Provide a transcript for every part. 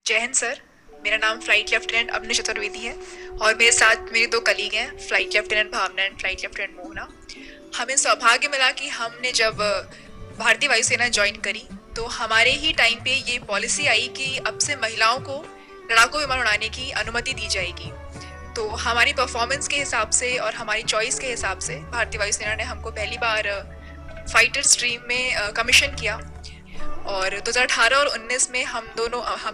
जय हिंद सर। मेरा नाम फ्लाइट लेफ्टिनेंट अवनी चतुर्वेदी है और मेरे साथ मेरे दो कलीग हैं, flight lieutenant Bhavna and flight lieutenant Mohana. हमें सौभाग्य मिला कि हमने जब भारतीय वायुसेना ज्वाइन करी तो हमारे ही टाइम पे ये पॉलिसी आई कि अब से महिलाओं को लड़ाकू विमान उड़ाने की अनुमति दी जाएगी। तो हमारी परफॉर्मेंस के हिसाब से और हमारी चॉइस के हिसाब से भारतीय वायुसेना ने हमको पहली बार फाइटर स्ट्रीम में कमीशन किया और 2018 और 19 में हम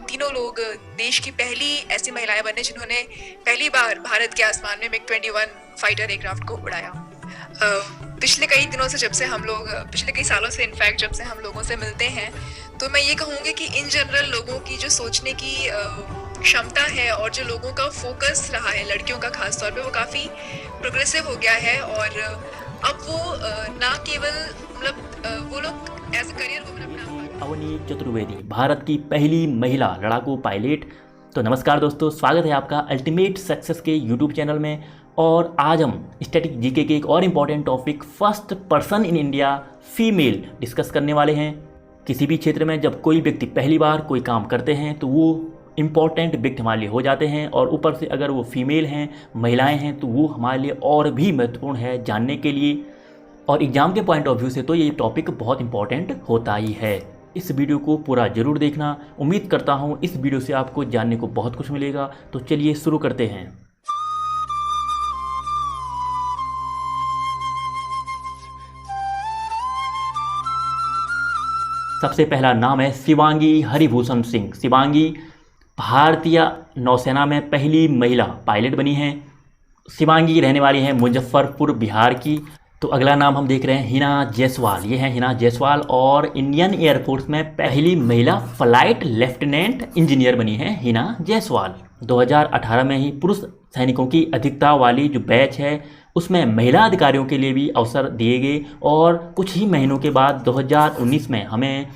तीनों लोग देश की पहली ऐसी महिलाएं बने जिन्होंने पहली बार भारत के आसमान में MiG-21 फाइटर एयरक्राफ्ट को उड़ाया। पिछले कई दिनों से पिछले कई सालों से इनफैक्ट जब से हम लोगों से मिलते हैं तो मैं ये कहूँगी कि इन जनरल लोगों की जो सोचने की क्षमता है और जो लोगों का फोकस रहा है, लड़कियों का खास तौर पे, वो काफ़ी प्रोग्रेसिव हो गया है और अब वो ना केवल वो लोग एज ए करियर वुमन अपना। अवनी चतुर्वेदी भारत की पहली महिला लड़ाकू पायलट। तो नमस्कार दोस्तों, स्वागत है आपका अल्टीमेट सक्सेस के यूट्यूब चैनल में। और आज हम स्टैटिक जीके के एक और important topic first person in India female discuss करने वाले हैं। किसी भी क्षेत्र में जब कोई व्यक्ति पहली बार कोई काम करते हैं तो वो इम्पॉर्टेंट व्यक्ति हमारे लिए हो जाते हैं, और ऊपर से अगर वो फीमेल हैं, महिलाएं हैं, तो वो हमारे लिए और भी महत्वपूर्ण है जानने के लिए। और एग्ज़ाम के पॉइंट ऑफ व्यू से तो ये टॉपिक बहुत इंपॉर्टेंट होता ही है। इस वीडियो को पूरा जरूर देखना। उम्मीद करता हूँ इस वीडियो से आपको जानने को बहुत कुछ मिलेगा। तो चलिए शुरू करते हैं। सबसे पहला नाम है शिवांगी हरिभूषण सिंह। शिवांगी भारतीय नौसेना में पहली महिला पायलट बनी हैं। शिवांगी रहने वाली हैं मुजफ्फरपुर बिहार की। तो अगला नाम हम देख रहे हैं हिना जायसवाल। ये हैं हिना जायसवाल और इंडियन एयरफोर्स में पहली महिला फ्लाइट लेफ्टिनेंट इंजीनियर बनी हैं हिना जायसवाल। 2018 में ही पुरुष सैनिकों की अधिकता वाली जो बैच है उसमें महिला अधिकारियों के लिए भी अवसर दिए गए, और कुछ ही महीनों के बाद 2019 में हमें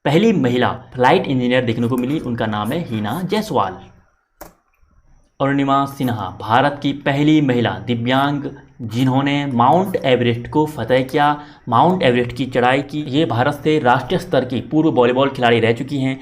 पहली महिला फ्लाइट इंजीनियर देखने को मिली। उनका नाम है हिना जायसवाल। अरुणिमा सिन्हा भारत की पहली महिला दिव्यांग जिन्होंने माउंट एवरेस्ट को फतह किया, माउंट एवरेस्ट की चढ़ाई की। ये भारत से राष्ट्रीय स्तर की पूर्व वॉलीबॉल खिलाड़ी रह चुकी हैं।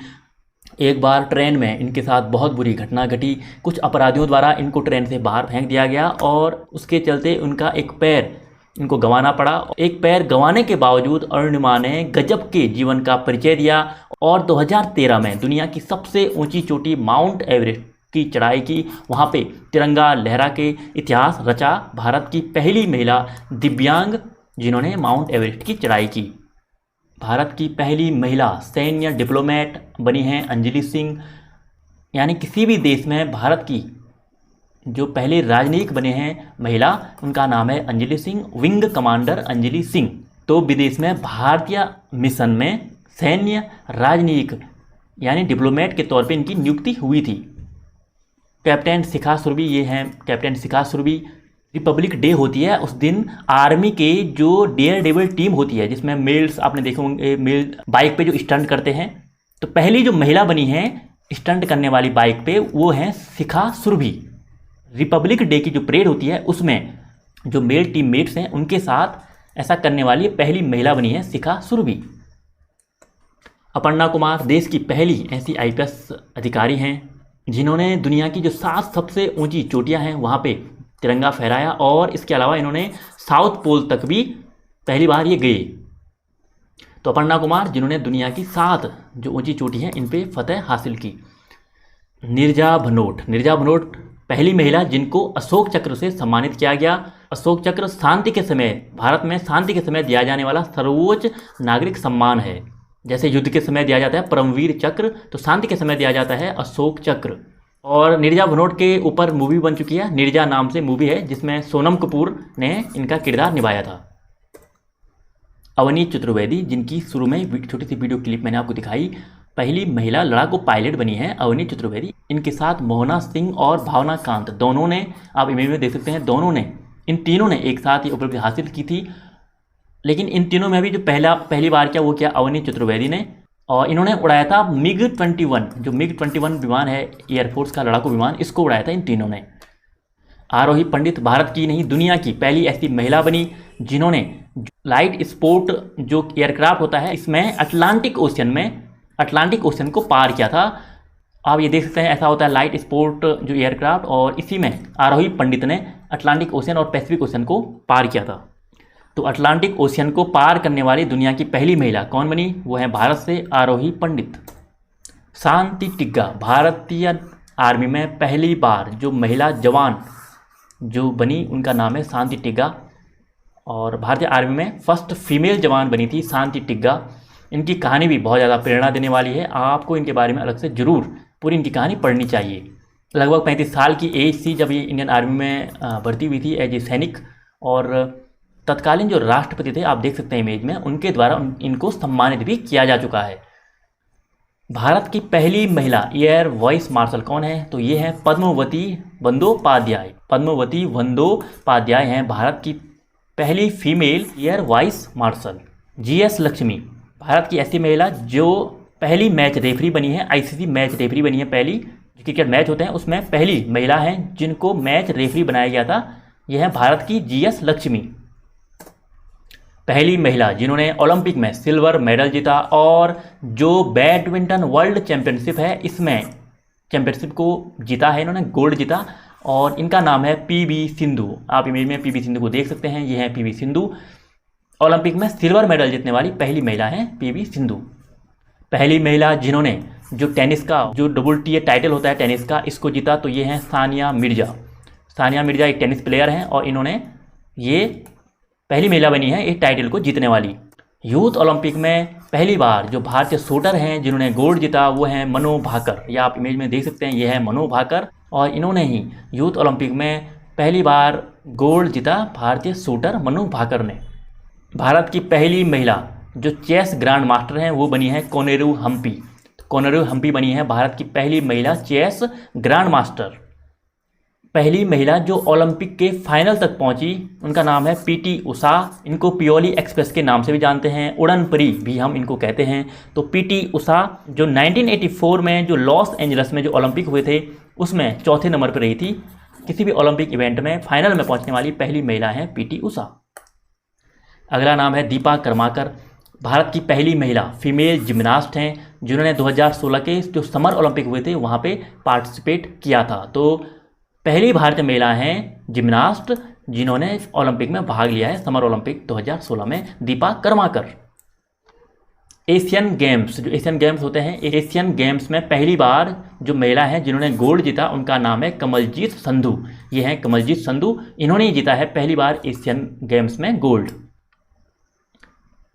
एक बार ट्रेन में इनके साथ बहुत बुरी घटना घटी। कुछ अपराधियों द्वारा इनको ट्रेन से बाहर फेंक दिया गया और उसके चलते उनका एक पैर इनको गंवाना पड़ा। एक पैर गंवाने के बावजूद अरुणिमा ने गजब के जीवन का परिचय दिया और 2013 में दुनिया की सबसे ऊंची चोटी माउंट एवरेस्ट की चढ़ाई की। वहाँ पे तिरंगा लहरा के इतिहास रचा। भारत की पहली महिला दिव्यांग जिन्होंने माउंट एवरेस्ट की चढ़ाई की। भारत की पहली महिला सैन्य डिप्लोमेट बनी हैं अंजलि सिंह। यानी किसी भी देश में भारत की जो पहले राजनयिक बने हैं महिला, उनका नाम है अंजलि सिंह, विंग कमांडर अंजलि सिंह। तो विदेश में भारतीय मिशन में सैन्य राजनयिक यानी डिप्लोमेट के तौर पे इनकी नियुक्ति हुई थी। कैप्टन शिखा सुरभि, ये हैं कैप्टन शिखा सुरभि। रिपब्लिक डे होती है उस दिन आर्मी के जो डेयर डेविल टीम होती है जिसमें मेल्स, आपने देखे होंगे मेल बाइक पे जो स्टंट करते हैं, तो पहली जो महिला बनी है स्टंट करने वाली बाइक पे वो हैं शिखा सुरभि। रिपब्लिक डे की जो परेड होती है उसमें जो मेल टीम मेट्स हैं उनके साथ ऐसा करने वाली पहली महिला बनी है शिखा सुरभि। अपर्णा कुमार देश की पहली ऐसी IPS अधिकारी हैं जिन्होंने दुनिया की जो 7 सबसे ऊंची चोटियां हैं वहाँ पे तिरंगा फहराया, और इसके अलावा इन्होंने साउथ पोल तक भी पहली बार ये गए। तो अपर्णा कुमार जिन्होंने दुनिया की 7 जो ऊंची चोटी हैं इन पे फतह हासिल की। नीरजा भनोट पहली महिला जिनको अशोक चक्र से सम्मानित किया गया। अशोक चक्र शांति के समय, भारत में शांति के समय दिया जाने वाला सर्वोच्च नागरिक सम्मान है। जैसे युद्ध के समय दिया जाता है परमवीर चक्र, तो शांति के समय दिया जाता है अशोक चक्र। और नीरजा भनोट के ऊपर मूवी बन चुकी है, नीरजा नाम से मूवी है जिसमें सोनम कपूर ने इनका किरदार निभाया था। अवनी चतुर्वेदी जिनकी शुरू में छोटी सी वीडियो क्लिप मैंने आपको दिखाई, पहली महिला लड़ाकू पायलट बनी है अवनी चतुर्वेदी। इनके साथ मोहना सिंह और भावना कांत, दोनों ने, आप इमेज में देख सकते हैं, इन तीनों ने एक साथ ये उपलब्धि हासिल की थी। लेकिन इन तीनों में भी जो पहली बार किया वो किया अवनी चतुर्वेदी ने, और इन्होंने उड़ाया था MiG-21। जो MiG-21 विमान है एयरफोर्स का लड़ाकू विमान, इसको उड़ाया था इन तीनों ने। आरोही पंडित भारत की नहीं दुनिया की पहली ऐसी महिला बनी जिन्होंने लाइट स्पोर्ट जो एयरक्राफ्ट होता है इसमें अटलांटिक ओशन को पार किया था। आप ये देख सकते हैं, ऐसा होता है लाइट स्पोर्ट जो एयरक्राफ्ट, और इसी में आरोही पंडित ने अटलांटिक ओशियन और पैसिफिक ओशियन को पार किया था। तो अटलांटिक ओशियन को पार करने वाली दुनिया की पहली महिला कौन बनी? वो है भारत से आरोही पंडित। शांति टिग्गा, भारतीय आर्मी में पहली बार जो महिला जवान जो बनी उनका नाम है शांति टिग्गा, और भारतीय आर्मी में फर्स्ट फीमेल जवान बनी थी शांति टिग्गा। इनकी कहानी भी बहुत ज़्यादा प्रेरणा देने वाली है, आपको इनके बारे में अलग से ज़रूर पूरी इनकी कहानी पढ़नी चाहिए। लगभग 35 साल की एज थी जब ये इंडियन आर्मी में भर्ती हुई थी एज ए सैनिक, और तत्कालीन जो राष्ट्रपति थे, आप देख सकते हैं इमेज में, उनके द्वारा इनको सम्मानित भी किया जा चुका है। भारत की पहली महिला एयर वाइस मार्शल कौन है? तो ये है पद्मावती बंदोपाध्याय। पद्मावती बंदोपाध्याय हैं भारत की पहली female air vice marshal. GS Lakshmi, Bharat की ऐसी महिला जो पहली मैच रेफरी बनी है, आईसीसी मैच रेफरी बनी है, पहली जो क्रिकेट मैच होते हैं उसमें पहली महिला हैं जिनको मैच रेफरी बनाया गया था, यह है भारत की जीएस लक्ष्मी। पहली महिला जिन्होंने ओलंपिक में सिल्वर मेडल जीता, और जो बैडमिंटन वर्ल्ड चैंपियनशिप है इसमें चैंपियनशिप को जीता है, इन्होंने गोल्ड जीता, और इनका नाम है पीवी सिंधु। आप इमेज में पीवी सिंधु को देख सकते हैं, ये है पीवी सिंधु। ओलंपिक में सिल्वर मेडल जीतने वाली पहली महिला है पीवी सिंधु। पहली महिला जिन्होंने जो टेनिस का जो WTA टाइटल होता है टेनिस का, इसको जीता, तो ये है सानिया मिर्जा। सानिया मिर्जा एक टेनिस प्लेयर हैं और इन्होंने ये पहली महिला बनी है एक टाइटल को जीतने वाली। यूथ ओलंपिक में पहली बार जो भारतीय शूटर हैं जिन्होंने गोल्ड जीता वो हैं मनु भाकर। ये आप इमेज में देख सकते हैं, ये है मनु भाकर, और इन्होंने ही यूथ ओलंपिक में पहली बार गोल्ड जीता, भारतीय शूटर मनु भाकर ने। भारत की पहली महिला जो चेस ग्रैंड मास्टर हैं वो बनी है कोनेरू हम्पी। कोनेरू हम्पी बनी है भारत की पहली महिला चेस ग्रैंड मास्टर। पहली महिला जो ओलंपिक के फाइनल तक पहुंची उनका नाम है पीटी उषा। इनको पियोली एक्सप्रेस के नाम से भी जानते हैं, उड़न परी भी हम इनको कहते हैं। तो पीटी उषा जो 1984 में जो लॉस एंजल्स में जो ओलंपिक हुए थे उसमें चौथे नंबर पर रही थी। किसी भी ओलंपिक इवेंट में फाइनल में पहुंचने वाली पहली महिला है पीटी उषा। अगला नाम है दीपा कर्माकर। भारत की पहली महिला फीमेल जिम्नास्ट हैं जिन्होंने 2016 के जो समर ओलंपिक हुए थे वहाँ पे पार्टिसिपेट किया था। तो पहली भारतीय महिला हैं जिम्नास्ट जिन्होंने ओलंपिक में भाग लिया है, समर ओलंपिक 2016 में, दीपा कर्माकर। एशियन गेम्स, जो एशियन गेम्स होते हैं, एशियन गेम्स में पहली बार जो महिला है जिन्होंने गोल्ड जीता उनका नाम है कमलजीत संधू। ये हैं कमलजीत संधू, इन्होंने जीता है पहली बार एशियन गेम्स में गोल्ड।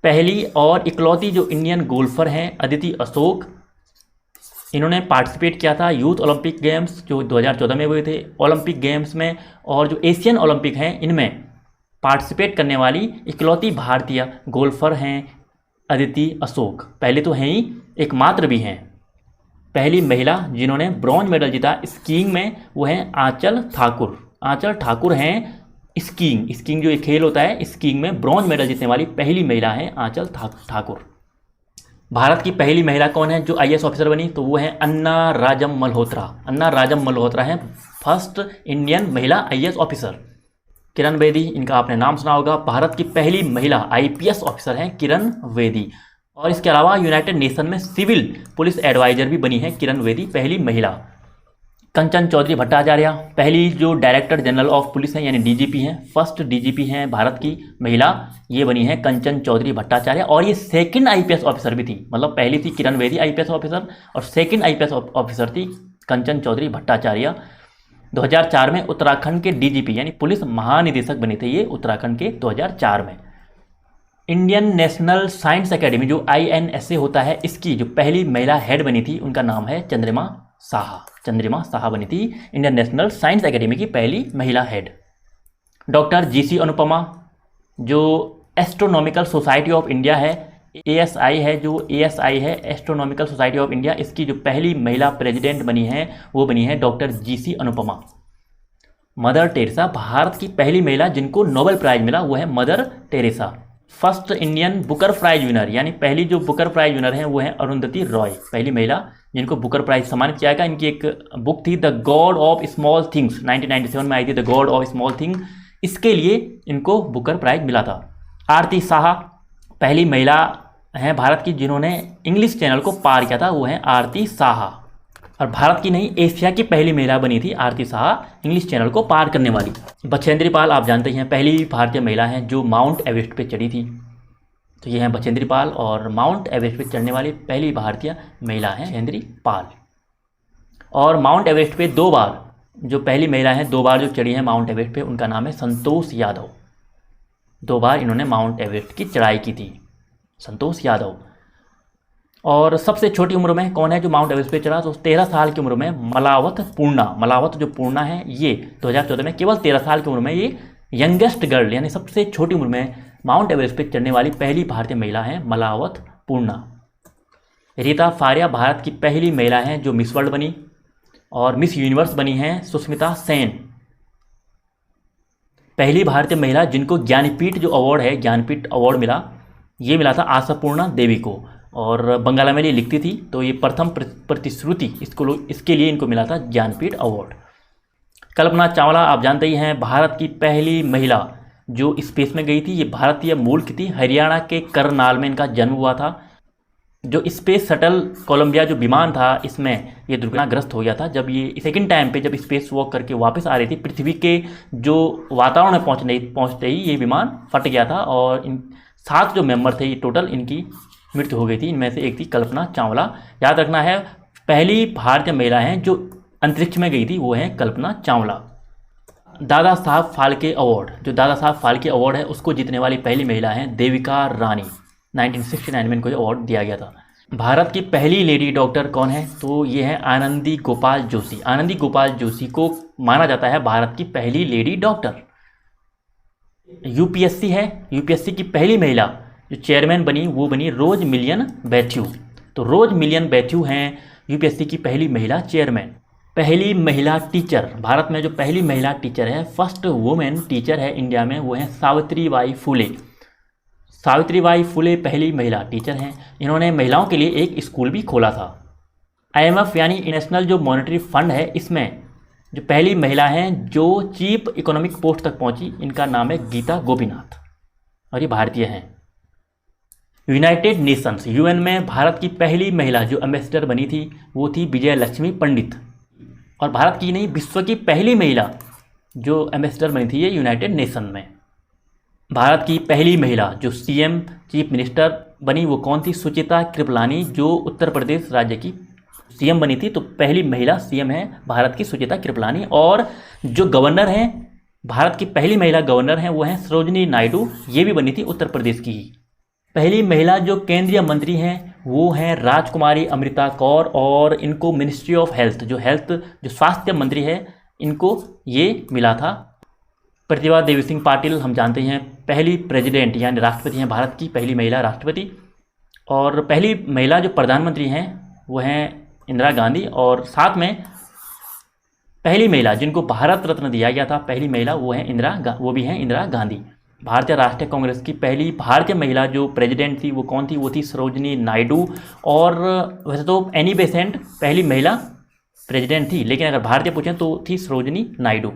पहली और इकलौती जो इंडियन गोल्फर हैं अदिति अशोक, इन्होंने पार्टिसिपेट किया था यूथ ओलंपिक गेम्स जो 2014 में हुए थे, ओलंपिक गेम्स में, और जो एशियन ओलंपिक हैं इनमें पार्टिसिपेट करने वाली इकलौती भारतीय गोल्फर हैं अदिति अशोक। पहले तो हैं ही, एकमात्र भी हैं। पहली महिला जिन्होंने ब्रॉन्ज मेडल जीता स्कीइंग में वो हैं आंचल ठाकुर। आंचल ठाकुर हैं स्कीइंग जो एक खेल होता है, स्कीइंग में ब्रॉन्ज मेडल जीतने वाली पहली महिला है आंचल ठाकुर। भारत की पहली महिला कौन है जो आईएएस ऑफिसर बनी? तो वो है अन्ना राजम मल्होत्रा। अन्ना राजम मल्होत्रा हैं फर्स्ट इंडियन महिला आईएएस ऑफिसर। किरण बेदी, इनका आपने नाम सुना होगा, भारत की पहली महिला आईपीएस ऑफिसर हैं किरण बेदी। और इसके अलावा यूनाइटेड नेशन में सिविल पुलिस एडवाइजर भी बनी है किरण बेदी, पहली महिला। कंचन चौधरी भट्टाचार्य, पहली जो डायरेक्टर जनरल ऑफ पुलिस हैं यानी डीजीपी हैं, फर्स्ट डीजीपी हैं भारत की महिला, ये बनी है कंचन चौधरी भट्टाचार्य। और ये सेकंड आईपीएस ऑफिसर भी थी, मतलब पहली थी किरण बेदी आईपीएस ऑफिसर और सेकंड आईपीएस ऑफिसर थी कंचन चौधरी भट्टाचार्य। 2004 में उत्तराखंड के डीजीपी यानी पुलिस महानिदेशक बने थे ये उत्तराखंड के 2004 में। इंडियन नेशनल साइंस एकेडमी जो INSA होता है, इसकी जो पहली महिला हेड बनी थी उनका नाम है चंद्रिमा साहा। चंद्रिमा साहा बनी थी इंडियन नेशनल साइंस एकेडमी की पहली महिला हेड। डॉक्टर GC अनुपमा जो एस्ट्रोनॉमिकल सोसाइटी ऑफ इंडिया है, ASI है, जो ASI है एस्ट्रोनॉमिकल सोसाइटी ऑफ इंडिया, इसकी जो पहली महिला प्रेसिडेंट बनी है वो बनी है doctor GC Anupama. Mother Teresa, Bharat की पहली महिला जिनको नोबेल प्राइज मिला वो है Mother Teresa. First Indian Booker prize winner यानी पहली जो बुकर प्राइज विनर हैं वो हैं अरुंधति रॉय, पहली महिला जिनको बुकर प्राइज सम्मानित किया गया। इनकी एक बुक थी the God of small things, 1997 में आई थी the God of small thing, इसके लिए इनको बुकर प्राइज मिला था। आरती साहा पहली महिला हैं भारत की जिन्होंने इंग्लिश चैनल को पार किया था, वो हैं आरती साहा। और भारत की नहीं, एशिया की पहली महिला बनी थी आरती शाह इंग्लिश चैनल को पार करने वाली। बछेंद्री पाल आप जानते हैं पहली भारतीय महिला हैं जो माउंट एवरेस्ट पे चढ़ी थी। तो ये हैं बछेंद्री पाल और माउंट एवरेस्ट पे चढ़ने वाली पहली भारतीय महिला हैं बछेंद्री पाल। और माउंट एवरेस्ट पे 2 बार जो पहली महिला हैं 2 बार जो चढ़ी हैं माउंट एवरेस्ट पे, उनका नाम है संतोष यादव। 2 बार इन्होंने माउंट एवरेस्ट की चढ़ाई की थी, संतोष यादव। और सबसे छोटी उम्र में कौन है जो माउंट एवरेस्ट पे चढ़ा? तो 13 साल की उम्र में मलावत पूर्णा। मलावत जो पूर्णा है ये 2014 में केवल 13 साल की उम्र में ये यंगेस्ट गर्ल यानी सबसे छोटी उम्र में माउंट एवरेस्ट पे चढ़ने वाली पहली भारतीय महिला है मलावत पूर्णा। रीता फारिया भारत की पहली महिला हैं जो मिस वर्ल्ड बनी। और मिस यूनिवर्स बनी हैं सुष्मिता सेन, पहली भारतीय महिला जिनको ज्ञानपीठ जो अवार्ड है, ज्ञानपीठ अवार्ड मिला, ये मिला था आशापूर्णा देवी को। और बंगाला में ये लिखती थी तो ये प्रथम प्रतिश्रुति इसके लिए इनको मिला था ज्ञानपीठ अवार्ड। कल्पना चावला आप जानते ही हैं भारत की पहली महिला जो स्पेस में गई थी। ये भारतीय मूल की थी, हरियाणा के करनाल में इनका जन्म हुआ था। जो स्पेस शटल कोलंबिया जो विमान था इसमें ये दुर्घटनाग्रस्त हो गया था जब ये सेकंड टाइम पे जब स्पेस वॉक करके वापस आ रही थी, पृथ्वी के जो वातावरण में पहुंचते ही ये विमान फट गया था और इन 7 जो मेंबर थे ये टोटल इनकी मृत्यु हो गई थी। इनमें से एक थी कल्पना चावला। याद रखना है पहली भारतीय महिला हैं जो अंतरिक्ष में गई थी वो है कल्पना चावला। दादा साहब फाल्के अवार्ड, जो दादा साहब फाल्के अवार्ड है उसको जीतने वाली पहली महिला हैं देविका रानी। 1969 में इनको अवार्ड दिया गया था। भारत की पहली लेडी डॉक्टर कौन है? तो ये है आनंदी गोपाल जोशी। आनंदी गोपाल जोशी को माना जाता है भारत की पहली लेडी डॉक्टर। यूपीएससी है, यूपीएससी की पहली महिला जो चेयरमैन बनी वो बनी रोज मिलियन बैथ्यू। तो रोज मिलियन बैथ्यू हैं यूपीएससी की पहली महिला चेयरमैन। पहली महिला टीचर, भारत में जो पहली महिला टीचर है, फर्स्ट वुमेन टीचर है इंडिया में, वो है सावित्रीबाई फुले। सावित्रीबाई फुले पहली महिला टीचर हैं। इन्होंने महिलाओं के लिए एक स्कूल भी खोला था। IMF यानी इंटरनेशनल जो मॉनेटरी फंड है इसमें जो पहली महिला हैं जो चीफ इकोनॉमिक पोस्ट तक पहुंची, इनका नाम है गीता गोपीनाथ और ये भारतीय हैं। यूनाइटेड नेशंस UN में भारत की पहली महिला जो एम्बेसडर बनी थी वो थी विजय लक्ष्मी पंडित। और भारत की नहीं, विश्व की पहली महिला जो एम्बेसडर बनी थी ये यूनाइटेड नेशन में। भारत की पहली महिला जो CM चीफ मिनिस्टर बनी वो कौन थी? सुचिता कृपलानी, जो उत्तर प्रदेश राज्य की CM बनी थी। तो पहली महिला CM है भारत की सुचिता कृपलानी। और जो गवर्नर हैं, भारत की पहली महिला गवर्नर हैं वो हैं सरोजिनी नायडू, ये भी बनी थी उत्तर प्रदेश की ही। पहली महिला जो केंद्रीय मंत्री हैं वो हैं राजकुमारी अमृता कौर और इनको मिनिस्ट्री ऑफ हेल्थ जो स्वास्थ्य मंत्री है इनको ये मिला था। प्रतिभा देवी सिंह पाटिल हम जानते हैं पहली प्रेसिडेंट यानी राष्ट्रपति हैं भारत की, पहली महिला राष्ट्रपति। और पहली महिला जो प्रधानमंत्री हैं वो हैं इंदिरा गांधी। और साथ में पहली महिला जिनको भारत रत्न दिया गया था, पहली महिला वो भी हैं इंदिरा गांधी। भारतीय राष्ट्रीय कांग्रेस की पहली भारतीय महिला जो प्रेसिडेंट थी वो कौन थी? वो थी सरोजिनी नायडू। और वैसे तो एनी बेसेंट पहली महिला प्रेसिडेंट थी, लेकिन अगर भारतीय पूछें तो थी सरोजिनी नायडू।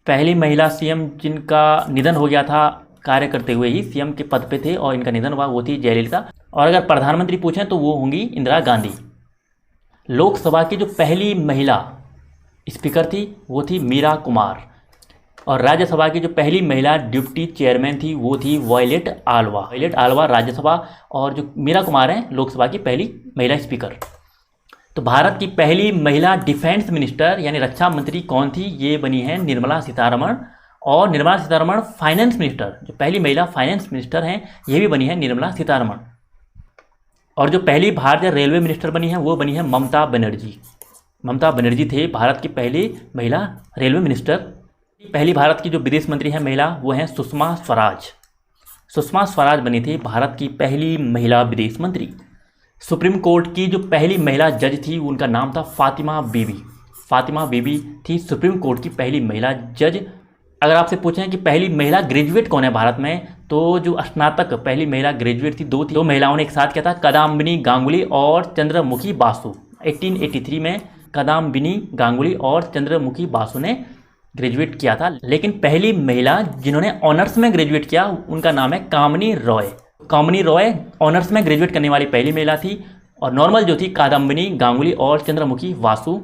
पहली महिला CM जिनका निधन हो गया था कार्य करते हुए ही CM के पद पे थे और इनका निधन हुआ वो थी जयललिता। और अगर प्रधानमंत्री पूछें तो वो होंगी इंदिरा गांधी। लोकसभा की जो पहली महिला स्पीकर थी वो थी मीरा कुमार। और राज्यसभा की जो पहली महिला डिप्टी चेयरमैन थी वो थी वॉयलेट आल्वा राज्यसभा। और जो मीरा कुमार हैं लोकसभा की पहली महिला स्पीकर। तो भारत की पहली महिला डिफेंस मिनिस्टर यानी रक्षा मंत्री कौन थी? ये बनी है निर्मला सीतारमण। और निर्मला सीतारमण फाइनेंस मिनिस्टर, जो पहली महिला फाइनेंस मिनिस्टर हैं ये भी बनी है निर्मला सीतारमण। और जो पहली भारतीय रेलवे मिनिस्टर बनी है वो बनी है ममता बनर्जी। ममता बनर्जी थे भारत की पहली महिला रेलवे मिनिस्टर। पहली भारत की जो विदेश मंत्री हैं महिला वो हैं सुषमा स्वराज। सुषमा स्वराज बनी थी भारत की पहली महिला विदेश मंत्री। सुप्रीम कोर्ट की जो पहली महिला जज थी उनका नाम था फातिमा बीबी। फातिमा बीबी थी सुप्रीम कोर्ट की पहली महिला जज। अगर आपसे पूछें कि पहली महिला ग्रेजुएट कौन है भारत में, तो जो स्नातक पहली महिला ग्रेजुएट थी दो महिलाओं ने एक साथ किया था, कादम्बिनी गांगुली और चंद्रमुखी बासु। 1883 में कादम्बिनी गांगुली और चंद्रमुखी बासु ने ग्रेजुएट किया था। लेकिन पहली महिला जिन्होंने ऑनर्स में ग्रेजुएट किया उनका नाम है कामिनी रॉय। कामिनी रॉय ऑनर्स में ग्रेजुएट करने वाली पहली महिला थी। और नॉर्मल जो थी कादम्बिनी गांगुली और चंद्रमुखी वासु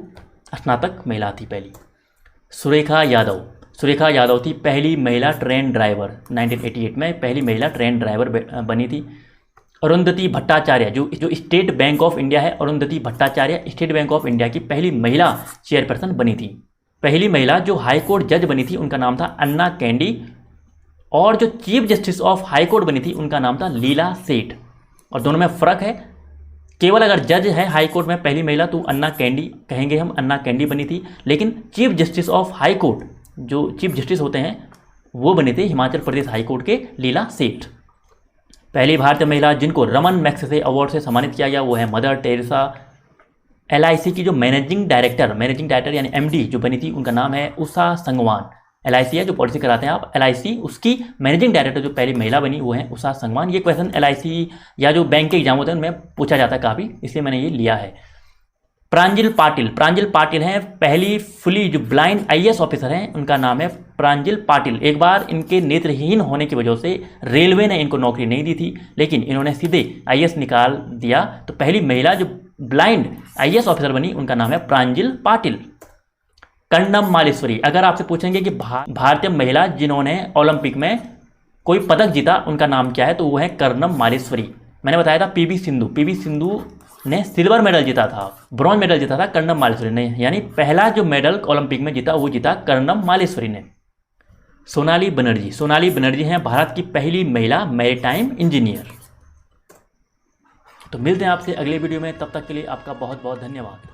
स्नातक महिला थी पहली। सुरेखा यादव थी पहली महिला ट्रेन ड्राइवर, 1988 में पहली महिला ट्रेन ड्राइवर बनी थी। अरुंधति भट्टाचार्य जो स्टेट बैंक ऑफ इंडिया है, Arundhati Bhattacharya state bank of India की पहली महिला चेयरपर्सन बनी थी। पहली महिला जो हाई कोर्ट जज बनी थी उनका नाम था अन्ना कैंडी, और जो chief justice of high court बनी थी उनका नाम था लीला सेठ। और दोनों में फ़र्क है, केवल अगर जज है हाई कोर्ट में पहली महिला तो अन्ना कैंडी कहेंगे हम, अन्ना कैंडी बनी थी। लेकिन chief justice of high court जो चीफ जस्टिस होते हैं वो बने थे हिमाचल प्रदेश हाई कोर्ट के लीला सेठ। पहली भारतीय महिला जिनको रमन मैग्सेसे अवार्ड से सम्मानित किया गया वो है मदर टेरेसा। LIC की जो मैनेजिंग डायरेक्टर यानी MD जो बनी थी उनका नाम है उषा संगवान। LIC है जो पॉलिसी कराते हैं आप, LIC उसकी मैनेजिंग डायरेक्टर जो पहली महिला बनी वो है उषा संगवान। ये क्वेश्चन LIC या जो बैंक के एग्जाम होते हैं उनमें पूछा जाता है काफ़ी, इसलिए मैंने ये लिया है। प्रांजल पाटिल हैं पहली फुली जो ब्लाइंड IAS ऑफिसर हैं, उनका नाम है प्रांजल पाटिल। एक बार इनके नेत्रहीन होने की वजह से रेलवे ने इनको नौकरी नहीं दी थी, लेकिन इन्होंने सीधे IAS निकाल दिया, तो पहली महिला जो ब्लाइंड IAS ऑफिसर बनी उनका नाम है प्रांजल पाटिल। कर्णम मालेश्वरी, अगर आपसे पूछेंगे कि भारतीय महिला जिन्होंने ओलंपिक में कोई पदक जीता उनका नाम क्या है, तो वो है कर्णम मालेश्वरी। मैंने बताया था PV सिंधु ने सिल्वर मेडल जीता था, ब्रॉन्ज मेडल जीता था कर्णम मालेश्वरी ने, यानी पहला जो मेडल ओलंपिक में जीता वो जीता कर्णम मालेश्वरी ने। सोनाली बनर्जी हैं भारत की पहली महिला मैरीटाइम इंजीनियर। तो मिलते हैं आपसे अगले वीडियो में, तब तक के लिए आपका बहुत बहुत धन्यवाद।